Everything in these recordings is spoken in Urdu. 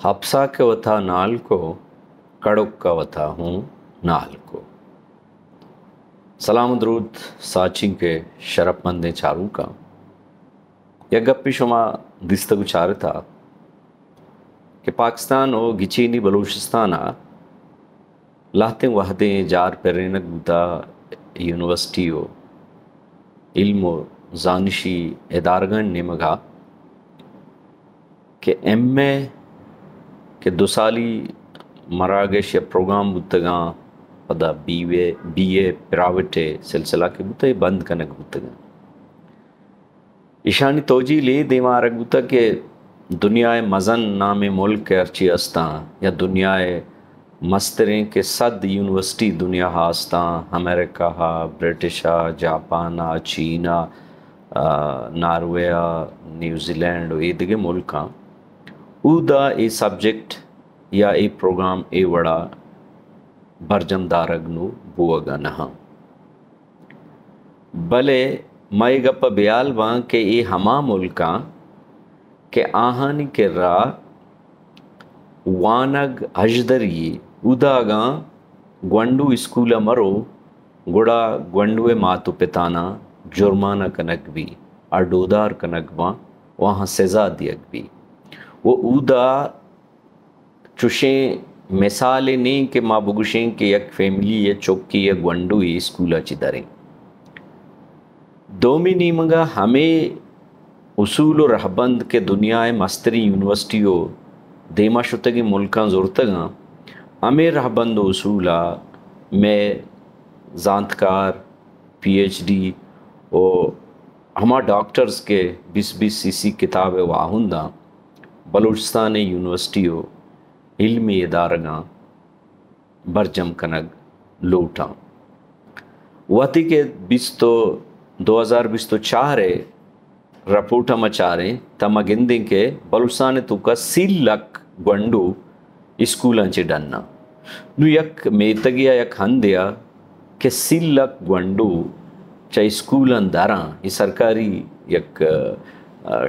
حبسہ کے وطا نال کو کڑک کا وطا ہوں نال کو. سلام و درود ساچین کے شرف مندیں چاروں کا. یا گپی شما دستگو چار تھا کہ پاکستان و گچینی بلوچستانہ لاہتیں وحدیں جار پیرینک بوتا یونیورسٹی و علم و زانشی ادارگن نمگا کہ ایم اے کہ 2 سالی مراگش یا پروگرام بودتگاں پدا بی اے پراویٹ سلسلہ کے بودتا یہ بند کنک بودتگاں. ایشانی توجیہ لے دیمارک بودتا کہ دنیا مزن نام ملک کے ارچی استاں یا دنیا مستریں کے 100 یونیورسٹی دنیا ہاستاں امریکہ ہا برٹش ہا جاپانا چینا ناروے نیوزی لینڈ و یہ دیگے ملکاں او دا ای سبجیکٹ یا ای پروگرام ای وڑا برجم دارگنو بوگا نہاں. بلے مائی گپا بیال وہاں کہ ای ہما ملکاں کہ آہانی کے را وانگ اجدری اودا گاں گونڈو اسکولہ مرو گڑا گونڈوے ماتو پتانا جرمانہ کنک بھی اڈودار کنک وہاں سزا دیگ بھی وہ اودا چوشیں مثال نہیں کہ ماں بگوشیں کہ یک فیملی یا چوکی یا گونڈو یہ اسکولہ چی دریں. دومی نیمگا ہمیں اصول و رہبند کے دنیا مستری یونیورسٹیوں دیما شتگی ملکاں زورتگاں ہمیں رہبند و اصولہ میں زانتکار پی ایچ ڈی و ہما ڈاکٹرز کے 20 CC کتاب واہندہ بلوچستان یونیورسٹیوں علمی ادارگاں برجم کنگ لوٹاں. وقتی کے 2024 رپورٹا مچاریں تما گندیں کے بلوچستان تو کا 30 لاکھ گونڈو اسکولاں چے ڈننا نو یک میتگیا یک ہندیا کہ 30 لاکھ گونڈو چاہے اسکولاں داراں یہ سرکاری یک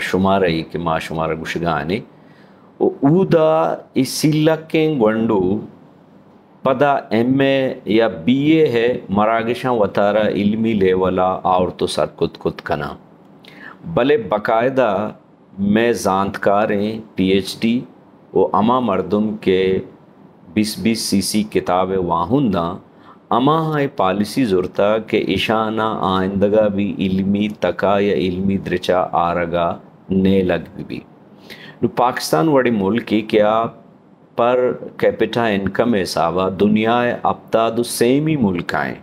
شمارہ ہی کہ ماں شمارہ گشگانے او دا اس 30 لاکھ گونڈو پدا ایم اے یا بی اے ہے مراگشاں وطارہ علمی لیولا اور تو سر کت کنا. بلے باقاعدہ میں زانتکاریں پی ایچ ڈی و اما مردم کے 20 CC کتاب واہنداں اما ہاں پالیسی زورتا کہ ایشانہ آئندگا بھی علمی تکا یا علمی درچا آرگا نے لگ بھی. پاکستان وڑی ملکی کیا پر کیپٹا انکم حسابہ دنیا ابتاد سیمی ملکائیں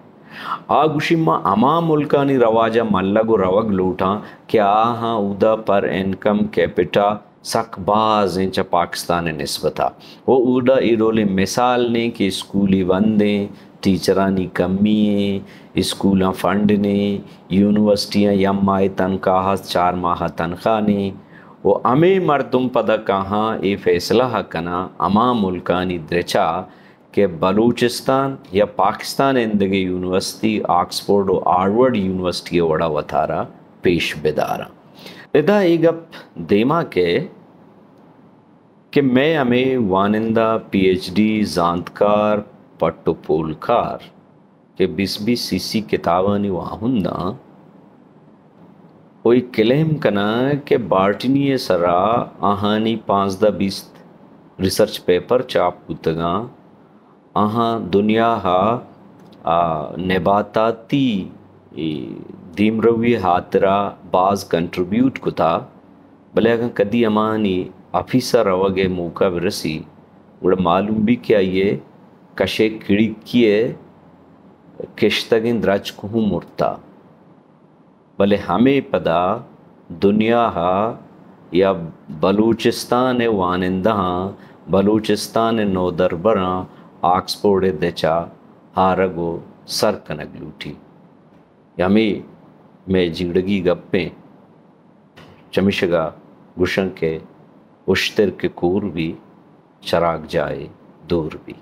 آگوشی ماں اما ملکانی رواجہ ملگ و روگ لوٹاں کہ آہاں اودا پر انکم کیپٹا سک باز ہیں چا پاکستان نسبتا وہ اودا ایڈولی مثال نے کہ اسکولی وندیں ٹیچرانی کمییں اسکولاں فنڈ نے یونیورسٹیاں یم ماہ تنخواہ 4 ماہ تنخواہ نے وہ ہمیں مردم پدا کہاں یہ فیصلہ کنا اما ملکانی درچا کہ بلوچستان یا پاکستان اندگی یونیورسٹی آکسفورڈ و ہارورڈ یونیورسٹی وڑا وطارہ پیش بدارا. ادا ایگپ دیما کہ میں ہمیں وانندہ پی ایچ ڈی زانتکار پٹو پولکار کہ 20 CC کتابانی واہنداں کوئی کلیم کنا کہ بارٹنی سرا آہانی 15-20 ریسرچ پیپر چاپ کتگاں آہاں دنیا ہا نباتاتی دیمروی ہاترا بعض کنٹریبیوٹ کتا بلے اگر کدی امانی افیسر روگے موقع برسی وڑا معلوم بھی کیا یہ کشے کڑی کیے کشتگین درج کہوں مرتا. بلے ہمیں پدا دنیا ہا یا بلوچستان وانندہاں بلوچستان نو دربراں آکسفورڈ دچا ہارگو سر کنگ لوٹی. میں جنگڑگی گپیں چمشگا گشن کے اشتر کے کور بھی چراغ جائے دور بھی.